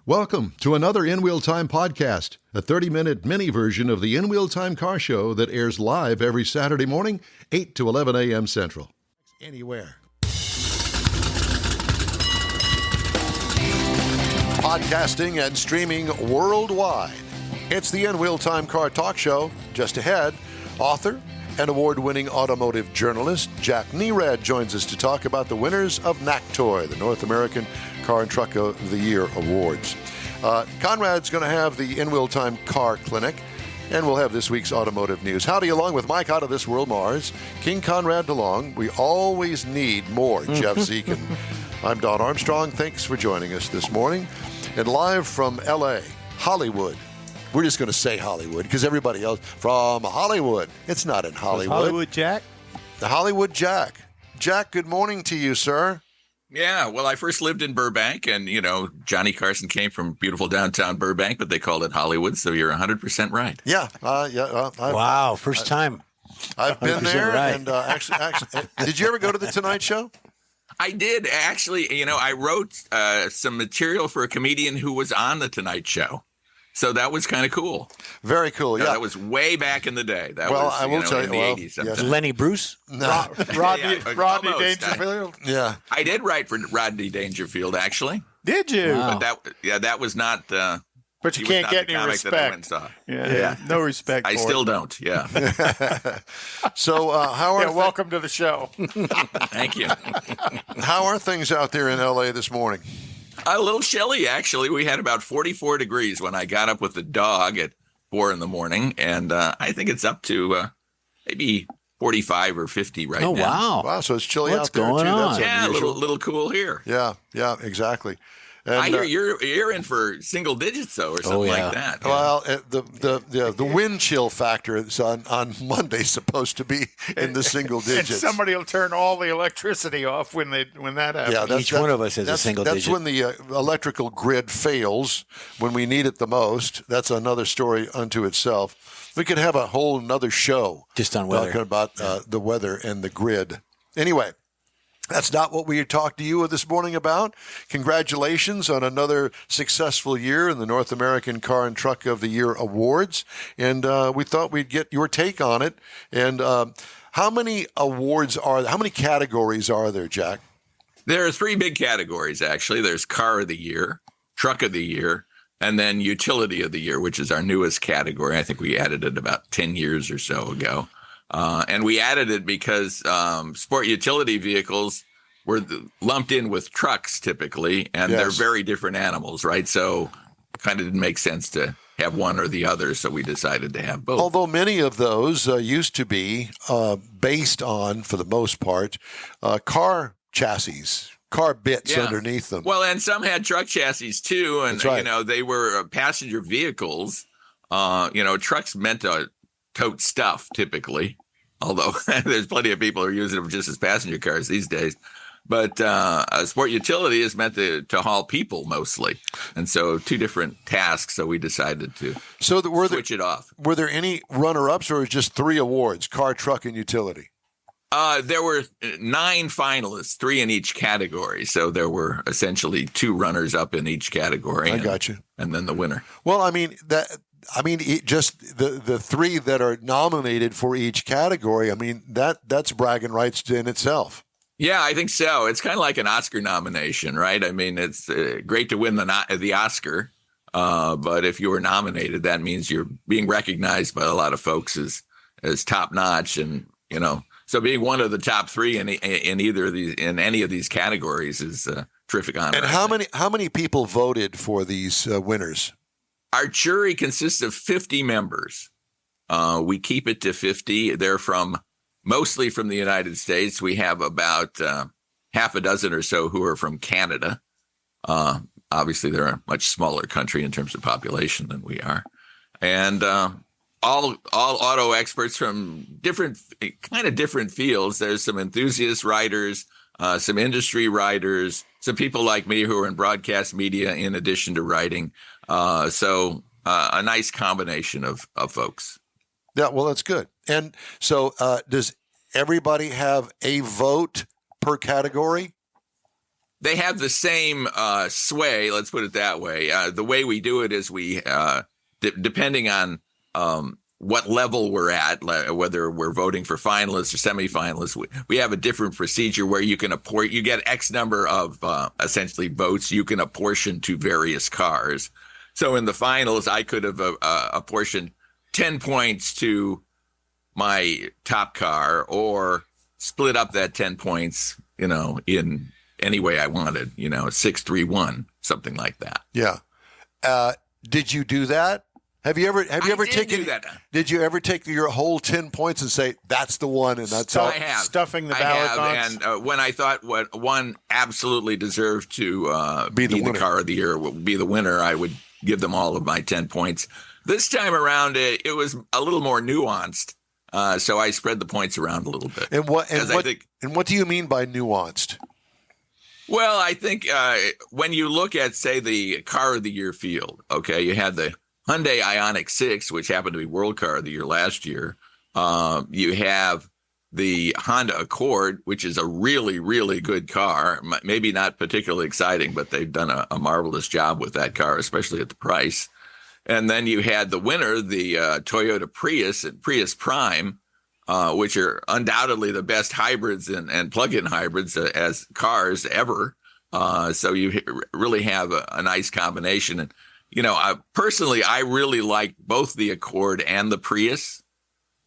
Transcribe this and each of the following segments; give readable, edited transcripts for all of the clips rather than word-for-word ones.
Welcome to another In Wheel Time podcast, a 30-minute mini version of the In Wheel Time car show that airs live every Saturday morning, 8 to 11 a.m. Central. Anywhere. Podcasting and streaming worldwide. It's the In Wheel Time car talk show. Just ahead, author and award-winning automotive journalist Jack Nerad joins us to talk about the winners of NACTOY, the North American Car and Truck of the Year Awards. Conrad's going to have the In Wheel Time Car Clinic, and we'll have this week's automotive news. Howdy, along with Mike out of this world, Mars, King Conrad DeLong. We always need more Jeff Zekin. I'm Don Armstrong. Thanks for joining us this morning. And live from L.A., Hollywood. We're just going to say Hollywood because everybody else from Hollywood. It's not in Hollywood. Hollywood Jack? The Hollywood Jack. Jack, good morning to you, sir. Yeah, well, I first lived in Burbank, and, Johnny Carson came from beautiful downtown Burbank, but they called it Hollywood, so you're 100% right. Yeah. Wow, first time. I've been there, right. and actually, did you ever go to the Tonight Show? I did, actually. I wrote some material for a comedian who was on the Tonight Show. So that was kind of cool. Very cool, yeah. That was way back in the day. I will tell you, in the 80s. yes. Lenny Bruce? No. Rodney Almost. Dangerfield? Yeah. I did write for Rodney Dangerfield, actually. Did you? Wow. But that was not... But you can't get any respect. Yeah, no respect I for still it. don't, yeah. So how are welcome to the show. Thank you. how are things out there in L.A. this morning? A little chilly, actually. We had about 44 degrees when I got up with the dog at 4 in the morning, and I think it's up to maybe 45 or 50 right now. Oh, wow. Wow, so it's chilly What's out there, going too. on? That's Yeah, a unusual. little cool here. Yeah, exactly. And, I hear you're in for single digits, though, or something yeah. like that. Well, the wind chill factor is on Monday supposed to be in the single And digits. somebody will turn all the electricity off when that happens. Yeah, Each one of us has a single That's digit. when the electrical grid fails, when we need it the most. That's another story unto itself. We could have a whole another show Just on weather. talking about the weather and the grid. Anyway, that's not what we talked to you this morning about. Congratulations on another successful year in the North American Car and Truck of the Year Awards. And we thought we'd get your take on it. And how many categories are there, Jack? There are 3 big categories, actually. There's Car of the Year, Truck of the Year, and then Utility of the Year, which is our newest category. I think we added it about 10 years or so ago. And we added it because sport utility vehicles were lumped in with trucks typically, and Yes. they're very different animals, right? So it kind of didn't make sense to have one or the other, so we decided to have both. Although many of those used to be based on, for the most part, car chassis, car bits Yeah. underneath them. Well, and some had truck chassis too, and That's right. they were passenger vehicles. Trucks meant to tote stuff typically, although there's plenty of people who are using them just as passenger cars these days. But a sport utility is meant to haul people mostly, and so 2 different tasks. So we decided to switch it off. Were there any runner-ups, or just 3 awards: car, truck, and utility? There were 9 finalists, 3 in each category. So there were essentially 2 runners up in each category. I got you. And then the winner. Well, just the 3 that are nominated for each category. I mean, that's bragging rights in itself. Yeah, I think so. It's kind of like an Oscar nomination, right? I mean, it's great to win the Oscar, but if you were nominated, that means you're being recognized by a lot of folks as top notch, and so being one of the top 3 in any of these categories is a terrific honor. And how many people voted for these winners? Our jury consists of 50 members. We keep it to 50. They're mostly from the United States. We have about half a dozen or so who are from Canada. Obviously, they're a much smaller country in terms of population than we are. And all auto experts from different fields. There's some enthusiast writers, some industry writers, some people like me who are in broadcast media in addition to writing. So a nice combination of folks. Yeah, well, that's good. And so does everybody have a vote per category? they have the same sway. Let's put it that way. The way we do it is we, depending on what level we're at, whether we're voting for finalists or semifinalists, we have a different procedure where you can you get X number of essentially votes you can apportion to various cars. So in the finals, I could have apportioned 10 points to my top car, or split up that 10 points, in any way I wanted, 6-3-1, something like that. Yeah. Did you do that? Have you ever taken that? Did you ever take your whole 10 points and say that's the one and that's all? I have. Stuffing the ballot box. And when I thought what one absolutely deserved to be the car of the year, would be the winner, I would give them all of my 10 points. This time around, it was a little more nuanced, so I spread the points around a little bit. And what do you mean by nuanced? Well, I think when you look at, say, the car of the year field, okay, you had the Hyundai Ioniq 6, which happened to be World Car of the Year last year. You have the Honda Accord, which is a really, really good car. Maybe not particularly exciting, but they've done a marvelous job with that car, especially at the price. And then you had the winner, the Toyota Prius and Prius Prime, which are undoubtedly the best hybrids and plug-in hybrids as cars ever. So you really have a nice combination. And personally, I really like both the Accord and the Prius.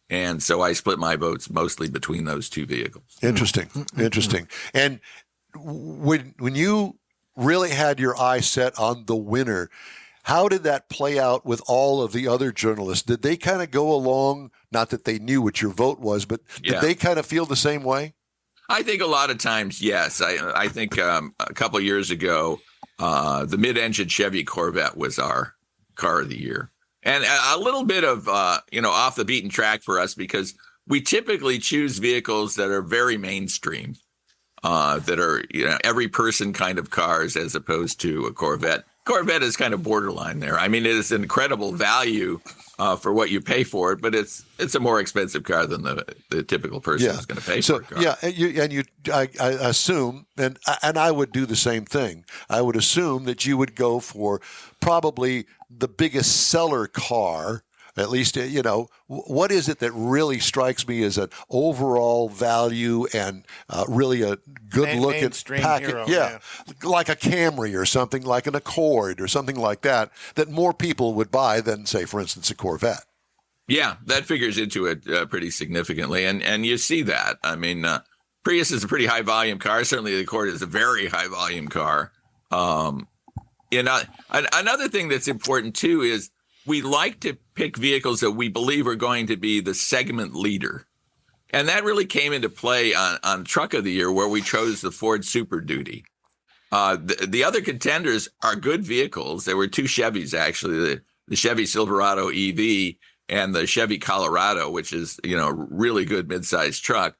And so I split my votes mostly between those two vehicles. Interesting. And when you really had your eye set on the winner, how did that play out with all of the other journalists? Did they kind of go along, not that they knew what your vote was, but did they kind of feel the same way? I think a lot of times, yes. I think a couple of years ago, the mid-engine Chevy Corvette was our car of the year. And a little bit of, off the beaten track for us, because we typically choose vehicles that are very mainstream, that are, every person kind of cars, as opposed to a Corvette. Corvette is kind of borderline there. I mean, it is an incredible value for what you pay for it, but it's a more expensive car than the typical person is going to pay for a car. Yeah, I assume, and I would do the same thing. I would assume that you would go for probably the biggest seller car. At least, what is it that really strikes me as an overall value and really a good-looking package? Yeah, like a Camry or something, like an Accord or something like that more people would buy than, say, for instance, a Corvette. Yeah, that figures into it pretty significantly, and you see that. I mean, Prius is a pretty high-volume car. Certainly, the Accord is a very high-volume car. Another thing that's important, too, is we like to pick vehicles that we believe are going to be the segment leader. And that really came into play on Truck of the Year, where we chose the Ford Super Duty. The other contenders are good vehicles. There were two Chevys, actually, the Chevy Silverado EV and the Chevy Colorado, which is, really good midsize truck.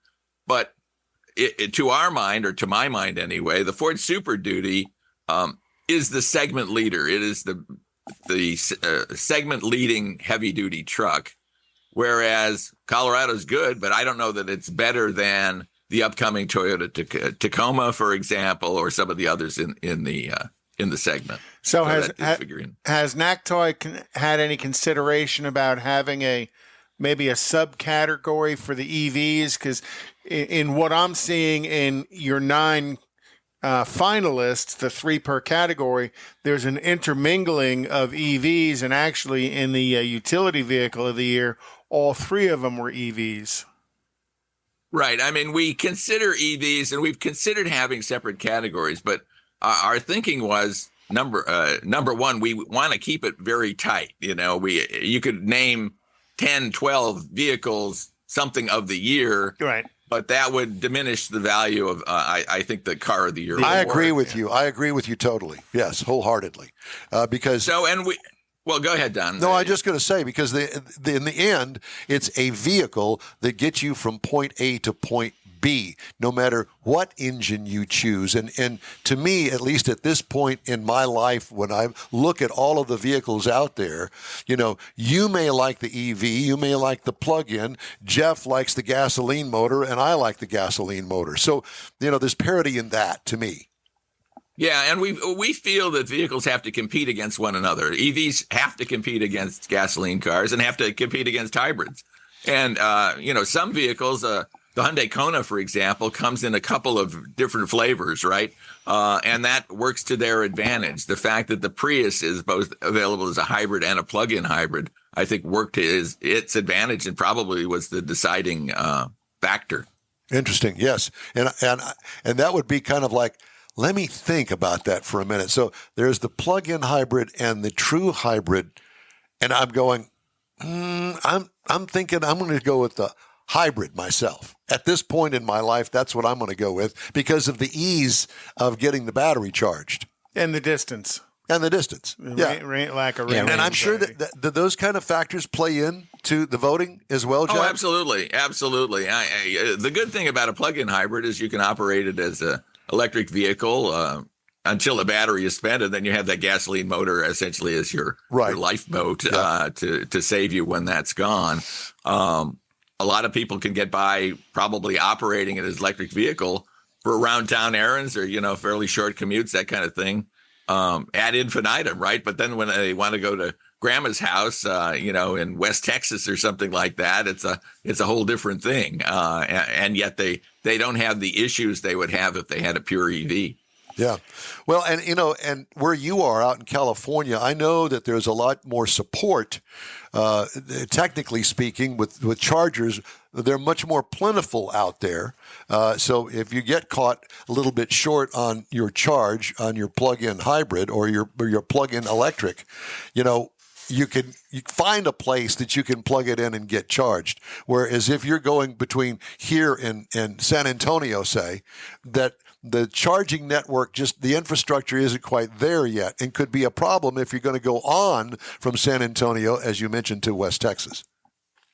But to our mind, or to my mind anyway, the Ford Super Duty is the segment leader. It is the segment leading heavy duty truck, whereas Colorado's good, but I don't know that it's better than the upcoming Toyota Tacoma, for example, or some of the others in the segment. So has NACTOY had any consideration about having maybe a subcategory for the EVs? Because in what I'm seeing in your 9 finalists, the 3 per category, there's an intermingling of EVs, and actually in the utility vehicle of the year, all 3 of them were EVs. Right. I mean, we consider EVs, and we've considered having separate categories, but our thinking was number one, we want to keep it very tight. You could name 10, 12 vehicles something of the year, right? But that would diminish the value of, I think, the car of the year. I agree with you. I agree with you totally. Yes, wholeheartedly. Well, go ahead, Don. No, I'm just going to say, because in the end, it's a vehicle that gets you from point A to point B, no matter what engine you choose. And to me, at least at this point in my life, when I look at all of the vehicles out there, you may like the EV, you may like the plug-in, Jeff likes the gasoline motor, and I like the gasoline motor. So, there's parity in that to me. Yeah, and we feel that vehicles have to compete against one another. EVs have to compete against gasoline cars and have to compete against hybrids. And, some vehicles, the Hyundai Kona, for example, comes in a couple of different flavors, right? And that works to their advantage. The fact that the Prius is both available as a hybrid and a plug-in hybrid, I think worked to its advantage and probably was the deciding factor. Interesting, yes. And that would be kind of like, let me think about that for a minute. So there's the plug-in hybrid and the true hybrid, and I'm going, I'm thinking I'm going to go with the hybrid myself. At this point in my life, that's what I'm going to go with because of the ease of getting the battery charged. And the distance. Yeah. Lack of range. And I'm sure that those kind of factors play in to the voting as well, Jack? Oh, absolutely. Absolutely. The good thing about a plug-in hybrid is you can operate it as a electric vehicle until the battery is spent, and then you have that gasoline motor essentially as your lifeboat to save you when that's gone. A lot of people can get by probably operating it as electric vehicle for around town errands or, fairly short commutes, that kind of thing, ad infinitum, right? But then when they want to go to grandma's house, in West Texas or something like that, it's a whole different thing. And yet they don't have the issues they would have if they had a pure EV. Yeah. Well, and where you are out in California, I know that there's a lot more support, technically speaking, with chargers. They're much more plentiful out there. So if you get caught a little bit short on your charge on your plug-in hybrid or your plug-in electric, you find a place that you can plug it in and get charged. Whereas if you're going between here and San Antonio, say, that the charging network, just the infrastructure isn't quite there yet and could be a problem if you're going to go on from San Antonio, as you mentioned, to West Texas.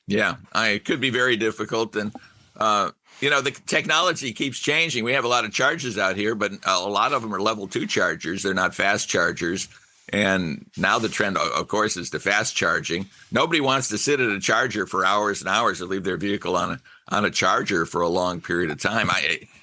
Yeah, it could be very difficult. And, the technology keeps changing. We have a lot of chargers out here, but a lot of them are level 2 chargers. They're not fast chargers. And now the trend, of course, is to fast charging. Nobody wants to sit at a charger for hours and hours or leave their vehicle on a charger for a long period of time.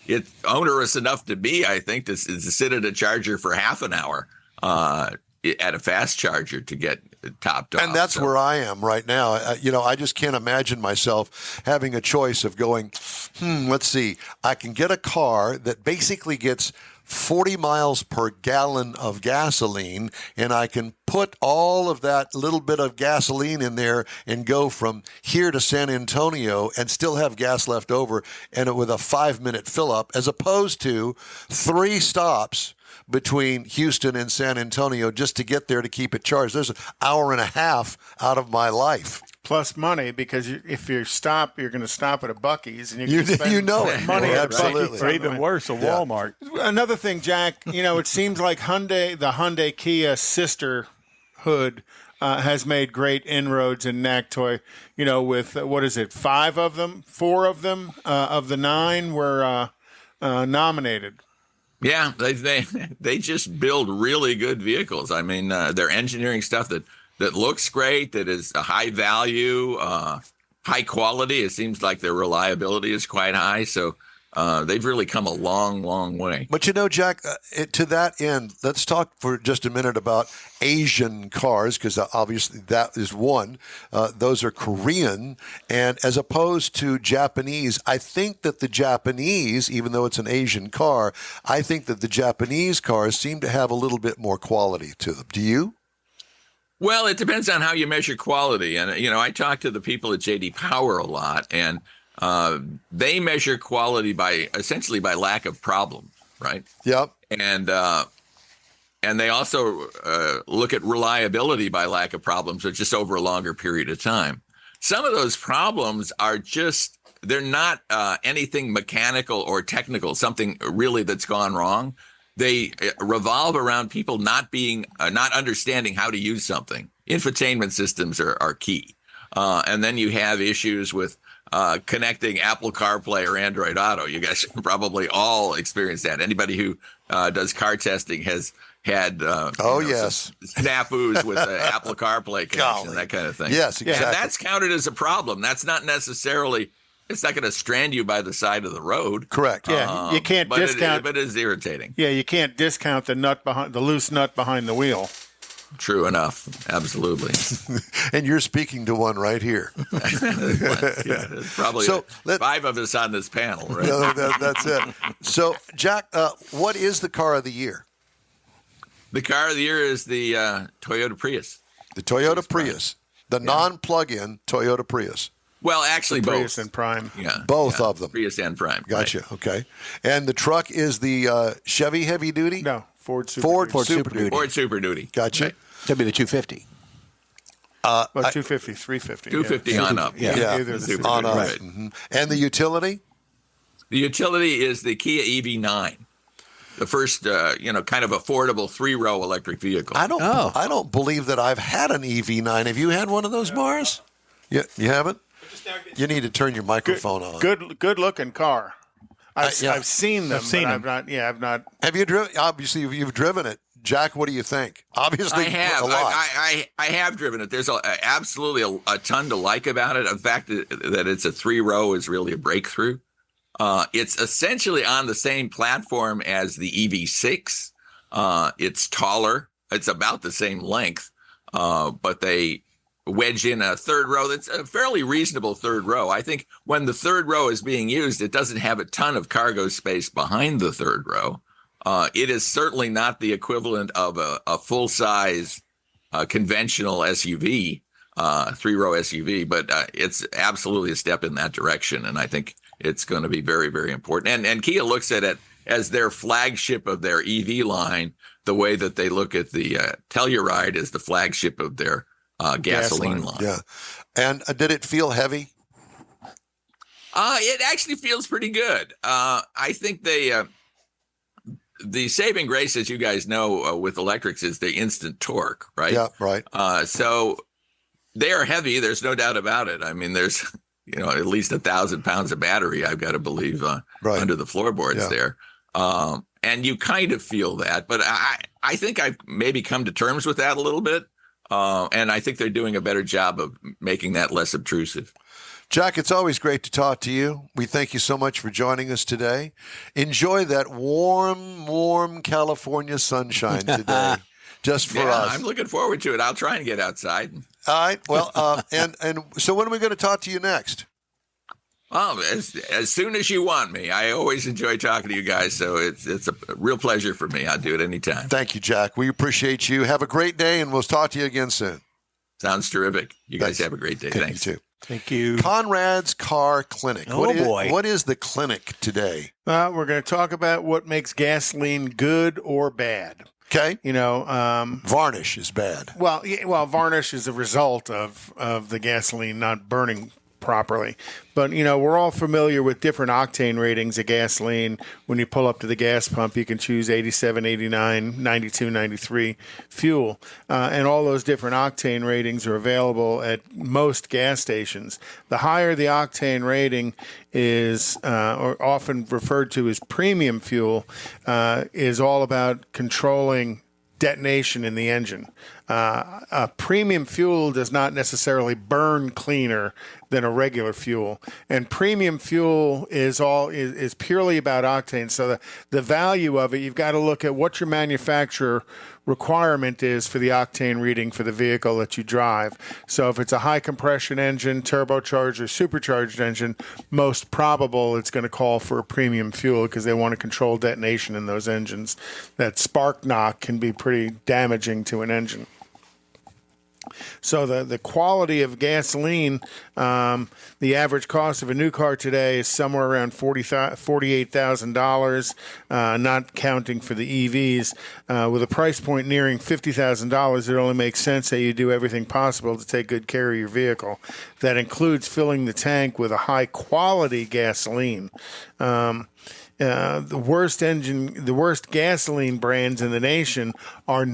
It's onerous enough to be, I think, to sit at a charger for half an hour at a fast charger to get topped off. And that's where I am right now. I just can't imagine myself having a choice of going, let's see, I can get a car that basically gets 40 miles per gallon of gasoline, and I can put all of that little bit of gasoline in there and go from here to San Antonio and still have gas left over and with a 5-minute fill up, as opposed to 3 stops between Houston and San Antonio just to get there to keep it charged. There's an hour and a half out of my life. Plus money, because if you stop, you're going to stop at a Buc-ee's, and you know it. Money at Absolutely. Buc-ee's. Or even worse, a Walmart. Another thing, Jack, it seems like the Hyundai Kia sisterhood has made great inroads in NACTOY, with, 4 of them of the 9 were nominated. Yeah, they just build really good vehicles. I mean, they're engineering stuff that looks great, that is a high value, high quality. It seems like their reliability is quite high. So they've really come a long, long way. But Jack, to that end, let's talk for just a minute about Asian cars, because obviously that is one. Those are Korean, and as opposed to Japanese, I think that the Japanese, even though it's an Asian car, I think that the Japanese cars seem to have a little bit more quality to them. Do you? Well, it depends on how you measure quality. And, I talk to the people at J.D. Power a lot, and they measure quality essentially by lack of problems, right? Yep. And they also look at reliability by lack of problems, but just over a longer period of time. Some of those problems are they're not anything mechanical or technical, something really that's gone wrong. They revolve around people not understanding how to use something. Infotainment systems are key. And then you have issues with connecting Apple CarPlay or Android Auto. You guys probably all experienced that. Anybody who does car testing has had snafus with the Apple CarPlay connection, that kind of thing. Yes, exactly. And that's counted as a problem. That's not necessarily it's not going to strand you by the side of the road. Correct. Yeah, you can't discount. But it's irritating. Yeah, you can't discount the loose nut behind the wheel. True enough. Absolutely. And you're speaking to one right here. Yeah, there's probably So, 5 of us on this panel, right? No, that's it. So, Jack, what is the car of the year? The car of the year is the Toyota Prius. The Toyota Prius. The non-plug-in Toyota Prius. Well, actually, both. Prius and Prime. Yeah, Both of them. Prius and Prime. Gotcha. Right. Okay. And the truck is the Chevy Heavy Duty? No, Ford Super Super Duty. Duty. Ford Super Duty. Gotcha. Right. That'd be the 250. Well, 250, 350. 250 on up. Yeah. Either the Super On Duty, us. right. Mm-hmm. And the utility? The utility is the Kia EV9, the first, kind of affordable 3-row electric vehicle. I don't believe that I've had an EV9. Have you had one of those, Mars? You haven't? You need to turn your microphone on. Good looking car. I've seen them. I've not. Have you driven? Obviously, you've driven it. Jack, what do you think? Obviously, I have. a lot. I have driven it. There's absolutely a ton to like about it. In fact, that it's a 3-row is really a breakthrough. It's essentially on the same platform as the EV6. It's taller. It's about the same length, but they wedge in a third row that's a fairly reasonable third row. I think when the third row is being used, it doesn't have a ton of cargo space behind the third row. It is certainly not the equivalent of a full-size conventional SUV, 3-row SUV, but it's absolutely a step in that direction, and I think it's going to be very, very important. And Kia looks at it as their flagship of their EV line, the way that they look at the Telluride as the flagship of their gasoline line. Yeah. And did it feel heavy? It actually feels pretty good. I think the saving grace, as you guys know, with electrics is the instant torque, right? Yeah, right. So they are heavy. There's no doubt about it. I mean, there's at least 1,000 pounds of battery, I've got to believe, under the floorboards there. And you kind of feel that, but I think I've maybe come to terms with that a little bit. And I think they're doing a better job of making that less obtrusive. Jack, it's always great to talk to you. We thank you so much for joining us today. Enjoy that warm California sunshine today, just for us. I'm looking forward to it. I'll try and get outside. All right. Well, and so when are we going to talk to you next? Well, as soon as you want me. I always enjoy talking to you guys, so it's a real pleasure for me. I'll do it anytime. Thank you, Jack. We appreciate you. Have a great day, and we'll talk to you again soon. Sounds terrific. You guys have a great day. Thanks. You too. Thank you. Conrad's Car Clinic. Boy. What is the clinic today? We're going to talk about what makes gasoline good or bad. Okay. Varnish is bad. Well, varnish is a result of the gasoline not burning properly. But, we're all familiar with different octane ratings of gasoline. When you pull up to the gas pump, you can choose 87, 89, 92, 93 fuel. And all those different octane ratings are available at most gas stations. The higher the octane rating is, or often referred to as premium fuel, is all about controlling detonation in the engine. Premium fuel does not necessarily burn cleaner than a regular fuel, and premium fuel is purely about octane. So the value of it, you've got to look at what your manufacturer requirement is for the octane reading for the vehicle that you drive. So if it's a high compression engine, turbocharged or supercharged engine, most probable it's going to call for a premium fuel because they want to control detonation in those engines. That spark knock can be pretty damaging to an engine. So the quality of gasoline, the average cost of a new car today is somewhere around $48,000, not counting for the EVs. With a price point nearing $50,000, it only makes sense that you do everything possible to take good care of your vehicle. That includes filling the tank with a high-quality gasoline. The worst gasoline brands in the nation are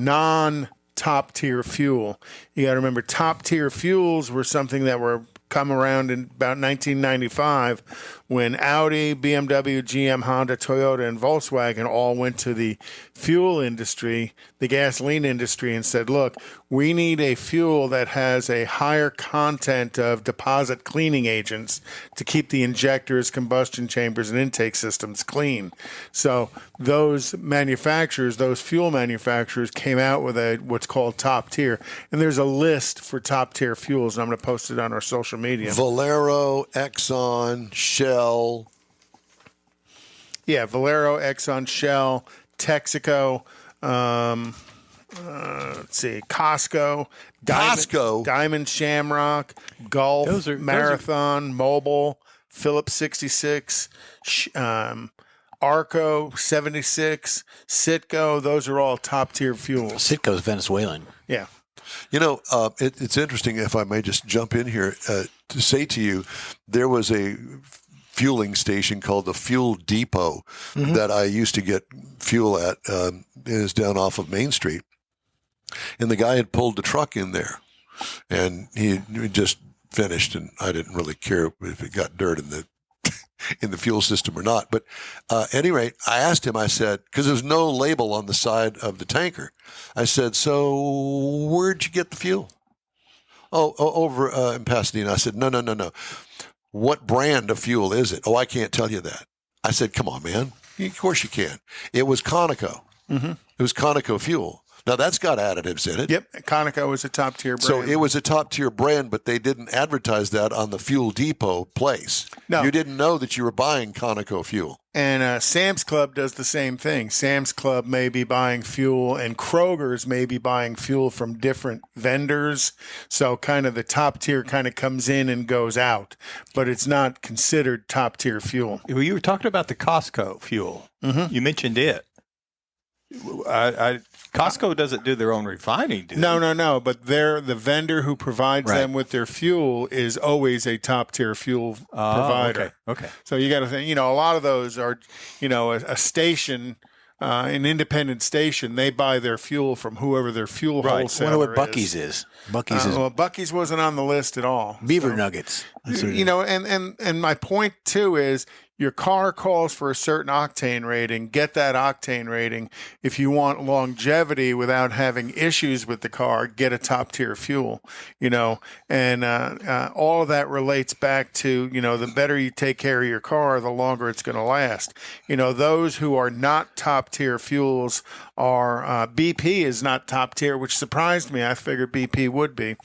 top-tier fuel. You got to remember, top-tier fuels were something that were come around in about 1995 when Audi, BMW, GM, Honda, Toyota, and Volkswagen all went to the fuel industry, the gasoline industry, and said, look, we need a fuel that has a higher content of deposit cleaning agents to keep the injectors, combustion chambers, and intake systems clean. So those manufacturers, those fuel manufacturers came out with what's called top tier. And there's a list for top tier fuels, and I'm going to post it on our social media. Valero, Exxon, Shell. Yeah, Valero, Exxon, Shell, Texaco, let's see, Costco, Diamond Shamrock, Gulf, Marathon, Mobil, Phillips 66, Arco 76, Citgo. Those are all top tier fuels. Citgo's Venezuelan. Yeah. You know, it's interesting, if I may just jump in here, to say to you, there was a fueling station called the Fuel Depot that I used to get fuel at. It is down off of Main Street. And the guy had pulled the truck in there, and he just finished, and I didn't really care if it got dirt in the in the fuel system or not. But at any rate, I asked him, I said, because there's no label on the side of the tanker. I said, so where'd you get the fuel? Oh, over in Pasadena. I said, no. What brand of fuel is it? Oh, I can't tell you that. I said, come on, man. Of course you can. It was Conoco. It was Conoco fuel. Now, that's got additives in it. Yep. Conoco was a top-tier brand. So it was a top-tier brand, but they didn't advertise that on the Fuel Depot place. No. You didn't know that you were buying Conoco fuel. And Sam's Club does the same thing. Sam's Club may be buying fuel, and Kroger's may be buying fuel from different vendors. So kind of the top tier kind of comes in and goes out, but it's not considered top-tier fuel. Well, you were talking about the Costco fuel. You mentioned it. Costco doesn't do their own refining, do they? No. But the vendor who provides them with their fuel is always a top tier fuel provider. Okay. So you got to think, a lot of those are, a station, an independent station. They buy their fuel from whoever their fuel wholesaler is. I wonder what Buc-ee's is. Well, Buc-ee's wasn't on the list at all. Beaver nuggets. And my point too is, your car calls for a certain octane rating. Get that octane rating. If you want longevity without having issues with the car, get a top tier fuel. And all of that relates back to the better you take care of your car, the longer it's going to last. Those who are not top tier fuels are BP is not top tier, which surprised me. I figured BP would be.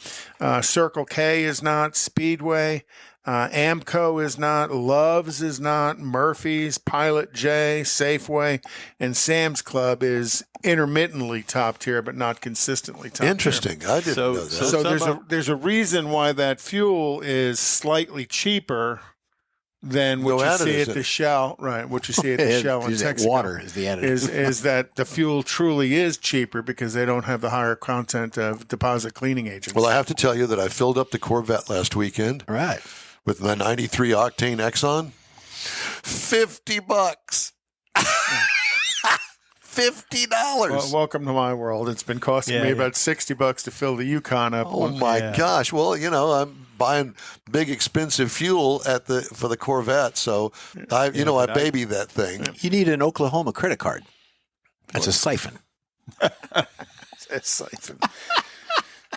Circle K is not. Speedway. Amco is not, Love's is not, Murphy's, Pilot J, Safeway, and Sam's Club is intermittently top tier, but not consistently top tier. Interesting. I didn't know that. So there's a reason why that fuel is slightly cheaper than what you see at the Shell, right? What you see at the Shell in Texas. Water is the additive. Is that the fuel truly is cheaper because they don't have the higher content of deposit cleaning agents. Well, I have to tell you that I filled up the Corvette last weekend. Right. With my 93 octane Exxon, $50. $50. Well, welcome to my world. It's been costing me about $60 to fill the Yukon up. Oh my gosh! Well, I'm buying big expensive fuel for the Corvette, so I baby that thing. You need an Oklahoma credit card. That's a siphon. A siphon.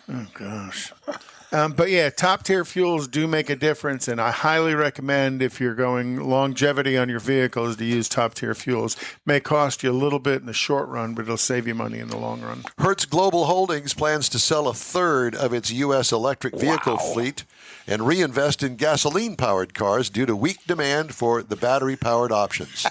Oh gosh. But yeah, top tier fuels do make a difference, and I highly recommend if you're going longevity on your vehicles to use top tier fuels. May cost you a little bit in the short run, but it'll save you money in the long run. Hertz Global Holdings plans to sell a third of its U.S. electric vehicle fleet and reinvest in gasoline-powered cars due to weak demand for the battery-powered options.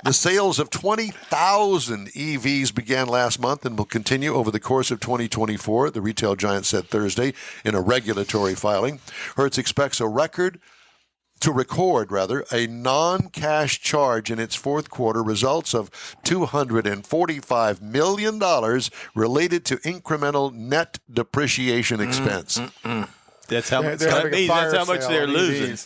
The sales of 20,000 EVs began last month and will continue over the course of 2024, the retail giant said Thursday in a regulatory filing. Hertz expects to record a non-cash charge in its fourth quarter, results of $245 million related to incremental net depreciation expense. That's how much they're losing.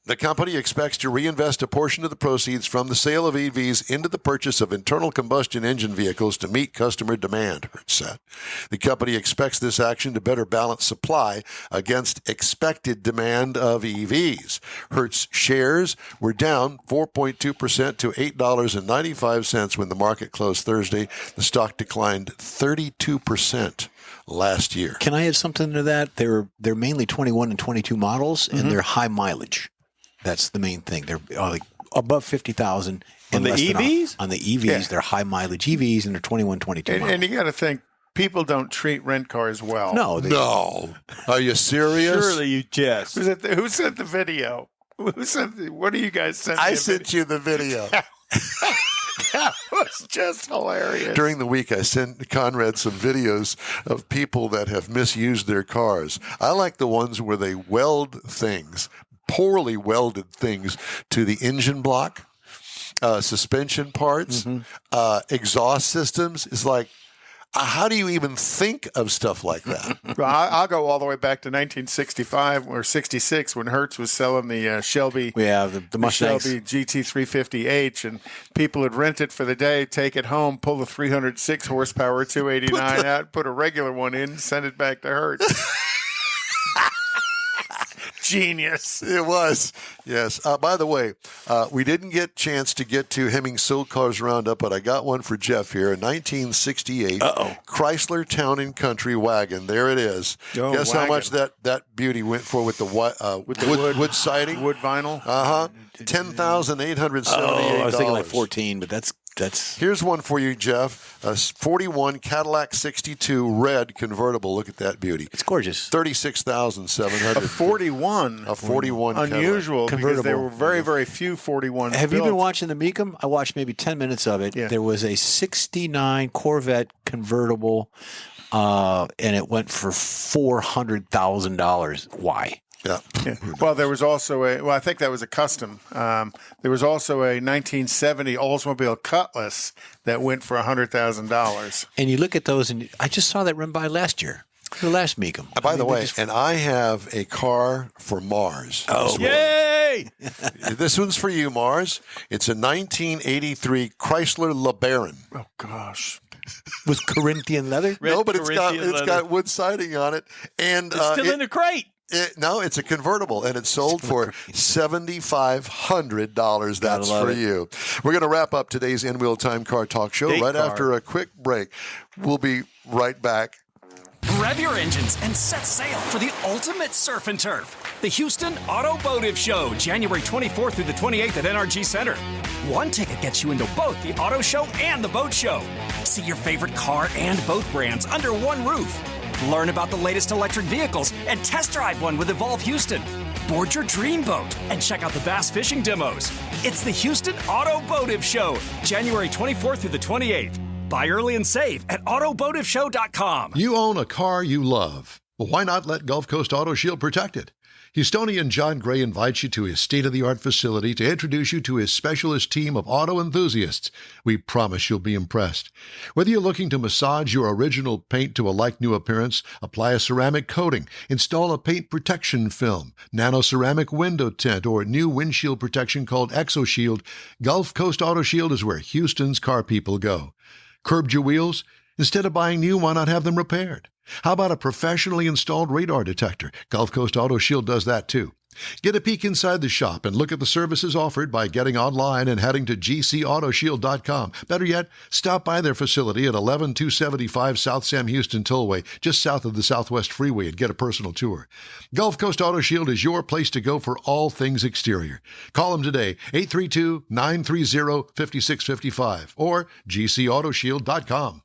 The company expects to reinvest a portion of the proceeds from the sale of EVs into the purchase of internal combustion engine vehicles to meet customer demand, Hertz said. The company expects this action to better balance supply against expected demand of EVs. Hertz shares were down 4.2% to $8.95 when the market closed Thursday. The stock declined 32% last year. Can I add something to that? They're mainly 21 and 22 models, and they're high mileage. That's the main thing. They're like above 50,000. On the EVs? On the EVs, they're high mileage EVs, and they're 21, 22 models. And you got to think, people don't treat rent cars well. No. No. Are you serious? Surely you jest. Who sent the video? What do you guys send? I sent you the video. That was just hilarious. During the week, I sent Conrad some videos of people that have misused their cars. I like the ones where they weld things, poorly welded things, to the engine block, suspension parts, exhaust systems. It's like, how do you even think of stuff like that? Well, I'll go all the way back to 1965 or 66 when Hertz was selling the Shelby. The Mustangs. Shelby GT350H, and people would rent it for the day, take it home, pull the 306 horsepower 289 out, put a regular one in, send it back to Hertz. Genius. It was. Yes. By the way, we didn't get a chance to get to Hemmings Sold Cars Roundup, but I got one for Jeff here. A 1968 Chrysler Town and Country wagon. There it is. Oh, Guess how much that beauty went for with the wood siding? Wood vinyl? $10,878. I was thinking like 14, but that's. Here's one for you, Jeff. A 41 Cadillac 62 red convertible. Look at that beauty. It's gorgeous. $36,700. A 41. A 41 unusual Cadillac. because there were very, very few 41s. Have you been watching the Mecum? I watched maybe 10 minutes of it. Yeah. There was a 69 Corvette convertible, and it went for $400,000. Why? Yeah. Well, there was also I think that was a custom. There was also a 1970 Oldsmobile Cutlass that went for $100,000. And you look at those, and I just saw that run by last year. The last Mecum. By the way, and I have a car for Mars. Oh, yay! This one's for you, Mars. It's a 1983 Chrysler LeBaron. Oh, gosh. With Corinthian leather? No, but it's Corinthian got wood siding on it. And It's still in the crate. No, it's a convertible, and it's sold for $7,500. That's for you. We're going to wrap up today's In-Wheel Time Car Talk Show after a quick break. We'll be right back. Rev your engines and set sail for the ultimate surf and turf. The Houston Automotive Show, January 24th through the 28th at NRG Center. One ticket gets you into both the auto show and the boat show. See your favorite car and boat brands under one roof. Learn about the latest electric vehicles and test drive one with Evolve Houston. Board your dream boat and check out the bass fishing demos. It's the Houston Automotive Show, January 24th through the 28th. Buy early and save at automotiveshow.com. You own a car you love. Well, why not let Gulf Coast Auto Shield protect it? Houstonian John Gray invites you to his state-of-the-art facility to introduce you to his specialist team of auto enthusiasts. We promise you'll be impressed. Whether you're looking to massage your original paint to a like-new appearance, apply a ceramic coating, install a paint protection film, nano-ceramic window tint, or new windshield protection called ExoShield, Gulf Coast Auto Shield is where Houston's car people go. Curbed your wheels? Instead of buying new, why not have them repaired? How about a professionally installed radar detector? Gulf Coast Auto Shield does that too. Get a peek inside the shop and look at the services offered by getting online and heading to gcautoshield.com. Better yet, stop by their facility at 11275 South Sam Houston Tollway, just south of the Southwest Freeway, and get a personal tour. Gulf Coast Auto Shield is your place to go for all things exterior. Call them today, 832-930-5655 or gcautoshield.com.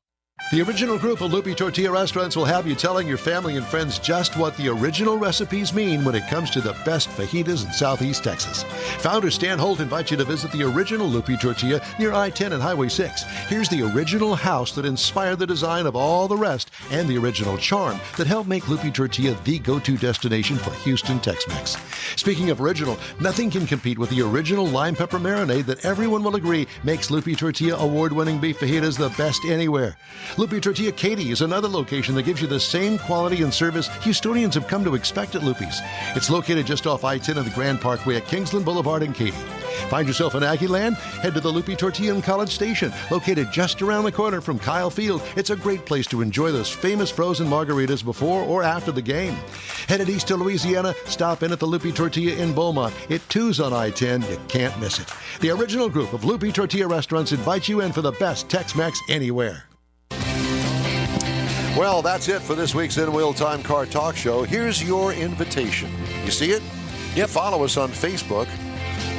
The original group of Lupi Tortilla restaurants will have you telling your family and friends just what the original recipes mean when it comes to the best fajitas in Southeast Texas. Founder Stan Holt invites you to visit the original Lupi Tortilla near I-10 and Highway 6. Here's the original house that inspired the design of all the rest and the original charm that helped make Lupi Tortilla the go-to destination for Houston Tex-Mex. Speaking of original, nothing can compete with the original lime pepper marinade that everyone will agree makes Lupi Tortilla award-winning beef fajitas the best anywhere. Loopy Tortilla Katy is another location that gives you the same quality and service Houstonians have come to expect at Loopy's. It's located just off I-10 of the Grand Parkway at Kingsland Boulevard in Katy. Find yourself in Aggie Land? Head to the Loopy Tortilla in College Station, located just around the corner from Kyle Field. It's a great place to enjoy those famous frozen margaritas before or after the game. Headed east to Louisiana, stop in at the Loopy Tortilla in Beaumont. It too's on I-10. You can't miss it. The original group of Loopy Tortilla restaurants invite you in for the best Tex-Mex anywhere. Well, that's it for this week's In Wheel Time Car Talk Show. Here's your invitation. You see it? Yep. Follow us on Facebook.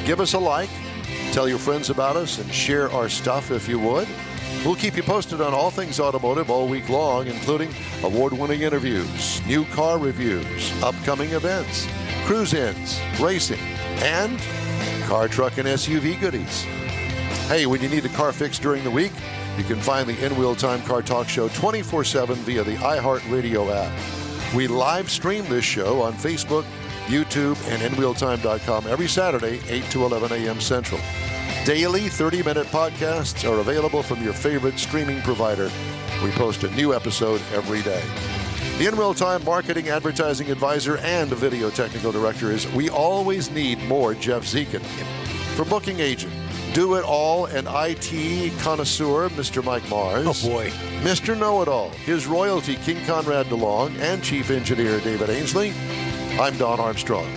Give us a like. Tell your friends about us and share our stuff if you would. We'll keep you posted on all things automotive all week long, including award-winning interviews, new car reviews, upcoming events, cruise-ins, racing, and car, truck, and SUV goodies. Hey, when you need a car fixed during the week, you can find the In Wheel Time Car Talk Show 24/7 via the iHeartRadio app. We live stream this show on Facebook, YouTube, and InWheelTime.com every Saturday, 8 to 11 a.m. Central. Daily 30-minute podcasts are available from your favorite streaming provider. We post a new episode every day. The In Wheel Time marketing, advertising advisor, and video technical director is We Always Need More Jeff Zekin. For booking agent, do it all, and IT connoisseur, Mr. Mike Mars. Oh, boy. Mr. Know-It-All, his royalty, King Conrad DeLong, and chief engineer, David Ainsley. I'm Don Armstrong.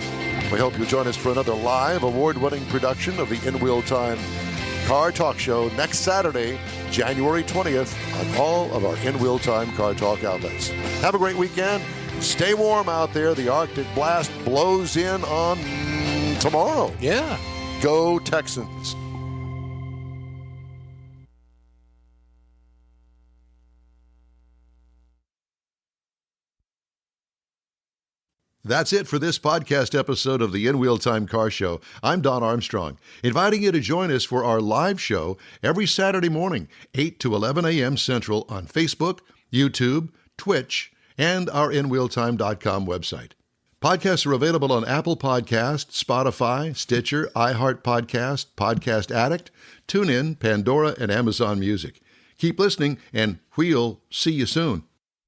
We hope you'll join us for another live, award-winning production of the In Wheel Time Car Talk Show next Saturday, January 20th, on all of our In Wheel Time Car Talk outlets. Have a great weekend. Stay warm out there. The Arctic blast blows in on tomorrow. Yeah. Go Texans. That's it for this podcast episode of the In Wheel Time Car Show. I'm Don Armstrong, inviting you to join us for our live show every Saturday morning, 8 to 11 a.m. Central on Facebook, YouTube, Twitch, and our InWheelTime.com website. Podcasts are available on Apple Podcasts, Spotify, Stitcher, iHeart Podcast, Podcast Addict, TuneIn, Pandora, and Amazon Music. Keep listening, and we'll see you soon.